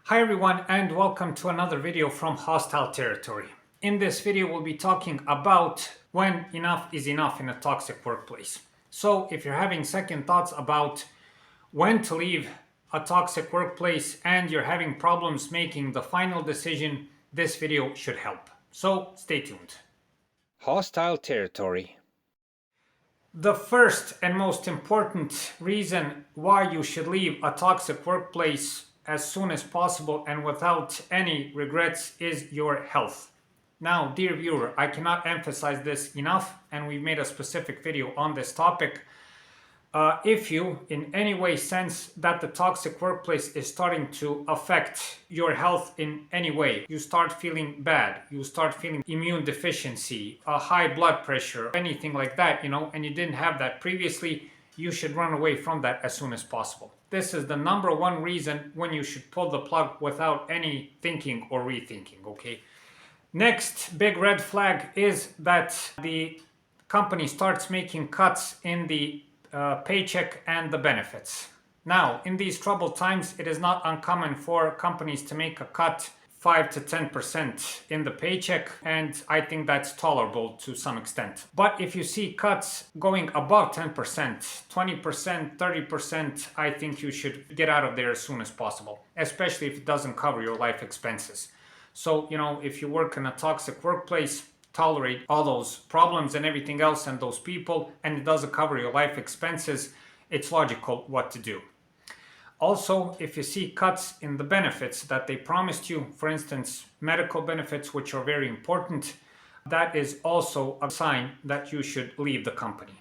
Hi everyone and welcome to another video from Hostile Territory. In this video we'll be talking about when enough is enough in a toxic workplace. So if you're having second thoughts about when to leave a toxic workplace and you're having problems making the final decision, this video should help. So stay tuned. Hostile Territory. The first and most important reason why you should leave a toxic workplace as soon as possible and without any regrets is your health. Now, dear viewer, I cannot emphasize this enough, and we've made a specific video on this topic. If you in any way sense that the toxic workplace is starting to affect your health in any way, you start feeling bad, you start feeling immune deficiency, a high blood pressure, anything like that, and you didn't have that previously, you should run away from that as soon as possible. This is the number one reason when you should pull the plug without any thinking or rethinking, okay? Next big red flag is that the company starts making cuts in the paycheck and the benefits. Now, in these troubled times, it is not uncommon for companies to make a cut 5 to 10% in the paycheck, and I think that's tolerable to some extent. But if you see cuts going above 10%, 20%, 30%, I think you should get out of there as soon as possible, especially if it doesn't cover your life expenses. So, if you work in a toxic workplace, tolerate all those problems and everything else and those people, and it doesn't cover your life expenses, it's logical what to do. Also, if you see cuts in the benefits that they promised you, for instance, medical benefits, which are very important, that is also a sign that you should leave the company.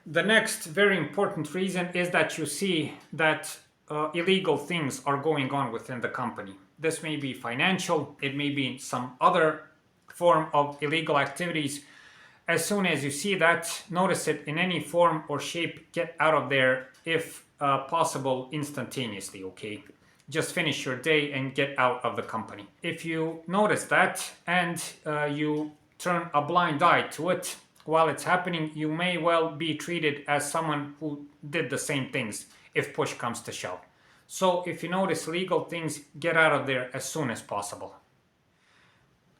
The next very important reason is that you see that illegal things are going on within the company. This may be financial, it may be some other form of illegal activities. As soon as you see that, notice it in any form or shape, get out of there if possible instantaneously, okay? Just finish your day and get out of the company. If you notice that and you turn a blind eye to it while it's happening, you may well be treated as someone who did the same things if push comes to shove. So if you notice illegal things, get out of there as soon as possible.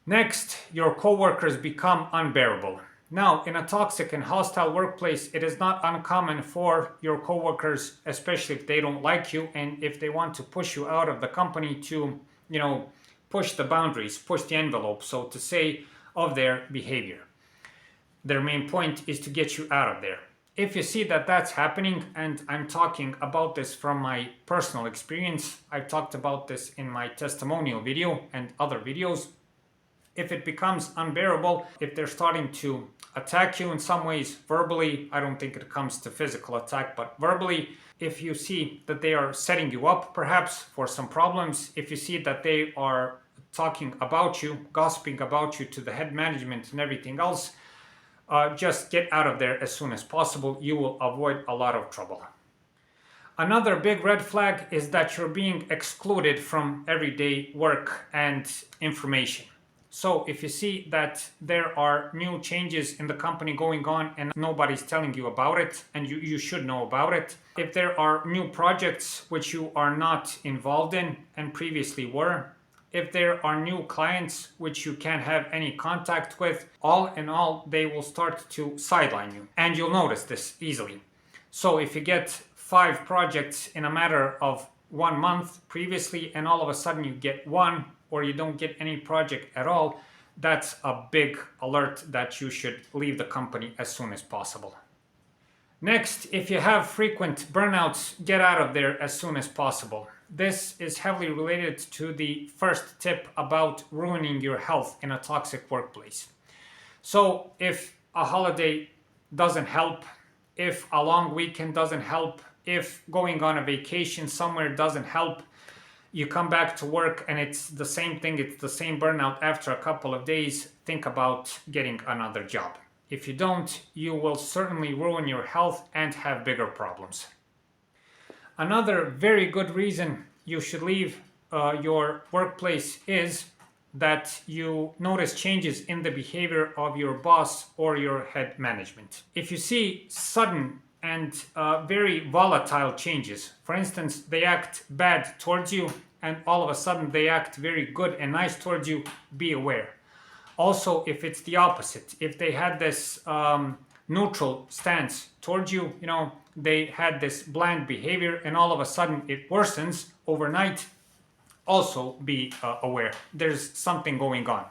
Next, your coworkers become unbearable. Now, in a toxic and hostile workplace, it is not uncommon for your coworkers, especially if they don't like you and if they want to push you out of the company, to, push the boundaries, push the envelope, so to say, of their behavior. Their main point is to get you out of there. If you see that that's happening, and I'm talking about this from my personal experience, I've talked about this in my testimonial video and other videos. If it becomes unbearable, if they're starting to attack you in some ways verbally, I don't think it comes to physical attack, but verbally, if you see that they are setting you up perhaps for some problems, if you see that they are talking about you, gossiping about you to the head management and everything else, just get out of there as soon as possible. You will avoid a lot of trouble. Another big red flag is that you're being excluded from everyday work and information. So if you see that there are new changes in the company going on and nobody's telling you about it, and you should know about it, if there are new projects which you are not involved in and previously were, if there are new clients which you can't have any contact with, all in all, they will start to sideline you. And you'll notice this easily. So if you get 5 projects in a matter of 1 month previously, and all of a sudden you get 1, or you don't get any project at all, that's a big alert that you should leave the company as soon as possible. Next, if you have frequent burnouts, get out of there as soon as possible. This is heavily related to the first tip about ruining your health in a toxic workplace. So if a holiday doesn't help, if a long weekend doesn't help, if going on a vacation somewhere doesn't help, you come back to work and it's the same thing, it's the same burnout after a couple of days, think about getting another job. If you don't, you will certainly ruin your health and have bigger problems. Another very good reason you should leave your workplace is that you notice changes in the behavior of your boss or your head management. If you see sudden and very volatile changes. For instance, they act bad towards you and all of a sudden they act very good and nice towards you, be aware. Also, if it's the opposite, if they had this neutral stance towards you, they had this bland behavior and all of a sudden it worsens overnight, also be aware. There's something going on.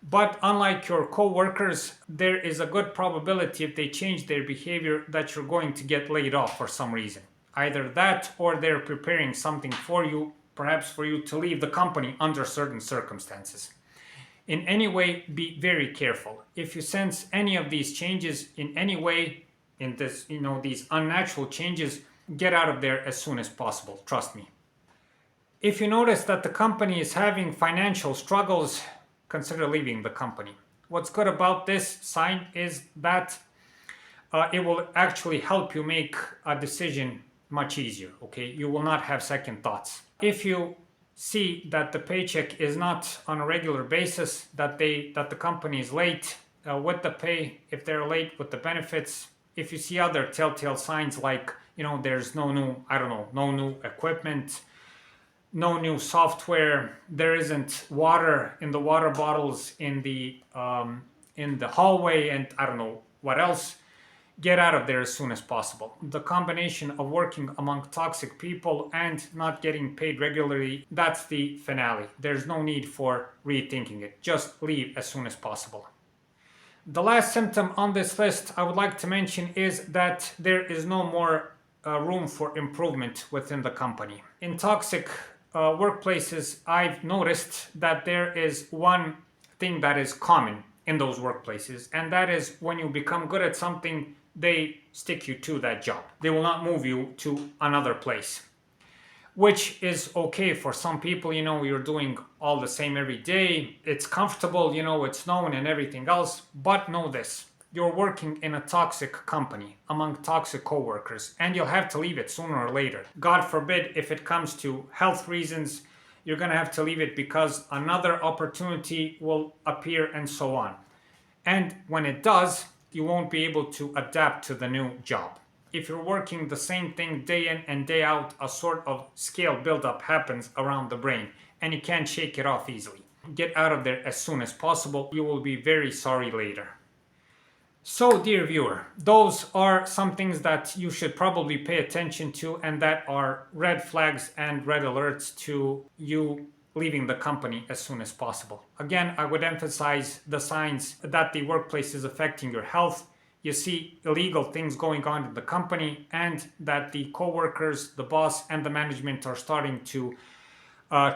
But unlike your co-workers, there is a good probability if they change their behavior that you're going to get laid off for some reason. Either that or they're preparing something for you, perhaps for you to leave the company under certain circumstances. In any way, be very careful. If you sense any of these changes in any way, in this, these unnatural changes, get out of there as soon as possible. Trust me. If you notice that the company is having financial struggles, consider leaving the company. What's good about this sign is that it will actually help you make a decision much easier, okay? You will not have second thoughts. If you see that the paycheck is not on a regular basis, that the company is late with the pay, if they're late with the benefits, if you see other telltale signs like, there's no new equipment, no new software, there isn't water in the water bottles in the hallway, and I don't know what else, get out of there as soon as possible. The combination of working among toxic people and not getting paid regularly, that's the finale. There's no need for rethinking it. Just leave as soon as possible. The last symptom on this list I would like to mention is that there is no more room for improvement within the company. In toxic workplaces, I've noticed that there is one thing that is common in those workplaces, and that is when you become good at something, they stick you to that job. They will not move you to another place, which is okay for some people. You're doing all the same every day. It's comfortable, it's known and everything else. But know this, you're working in a toxic company among toxic coworkers, and you'll have to leave it sooner or later. God forbid, if it comes to health reasons, you're going to have to leave it because another opportunity will appear and so on. And when it does, you won't be able to adapt to the new job. If you're working the same thing day in and day out, a sort of scale buildup happens around the brain and you can't shake it off easily. Get out of there as soon as possible. You will be very sorry later. So, dear viewer, those are some things that you should probably pay attention to and that are red flags and red alerts to you leaving the company as soon as possible. Again, I would emphasize the signs that the workplace is affecting your health. You see illegal things going on in the company, and that the co-workers, the boss, and the management are starting to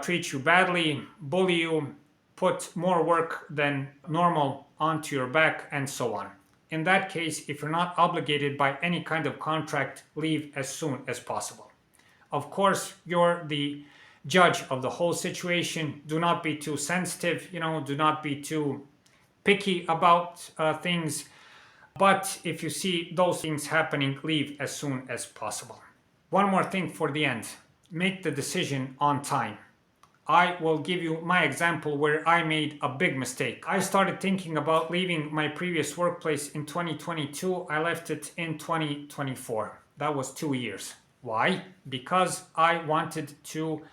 treat you badly, bully you, put more work than normal onto your back, and so on. In that case, if you're not obligated by any kind of contract, leave as soon as possible. Of course, you're the judge of the whole situation. Do not be too sensitive, do not be too picky about things. But if you see those things happening, leave as soon as possible. One more thing for the end. Make the decision on time. I will give you my example where I made a big mistake. I started thinking about leaving my previous workplace in 2022. I left it in 2024. That was 2 years. Why? Because I wanted to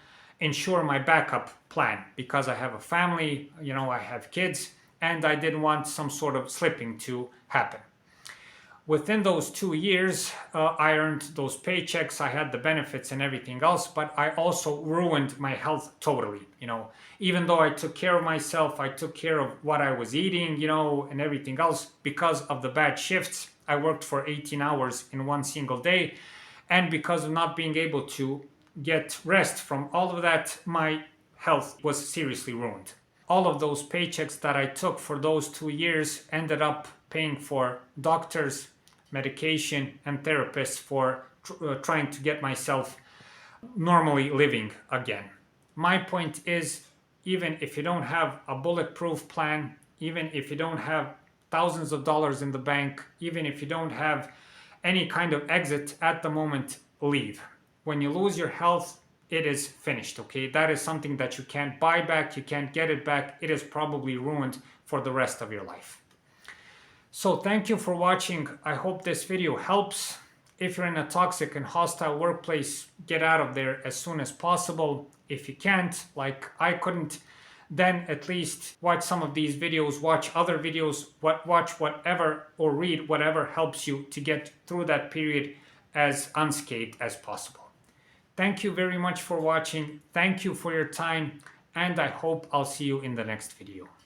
ensure my backup plan, because I have a family, I have kids, and I didn't want some sort of slipping to happen. Within those 2 years, I earned those paychecks, I had the benefits and everything else, but I also ruined my health totally. Even though I took care of myself, I took care of what I was eating, and everything else, because of the bad shifts. I worked for 18 hours in one single day, and because of not being able to get rest from all of that, my health was seriously ruined. All of those paychecks that I took for those 2 years ended up paying for doctors, medication, and therapists for trying to get myself normally living again. My point is, even if you don't have a bulletproof plan, even if you don't have thousands of dollars in the bank, even if you don't have any kind of exit at the moment, leave. When you lose your health, it is finished, okay? That is something that you can't buy back, you can't get it back. It is probably ruined for the rest of your life. So thank you for watching. I hope this video helps. if you're in a toxic and hostile workplace, get out of there as soon as possible. If you can't, like I couldn't, then at least watch some of these videos, watch other videos, watch whatever or read whatever helps you to get through that period as unscathed as possible. Thank you very much for watching. Thank you for your time, and I hope I'll see you in the next video.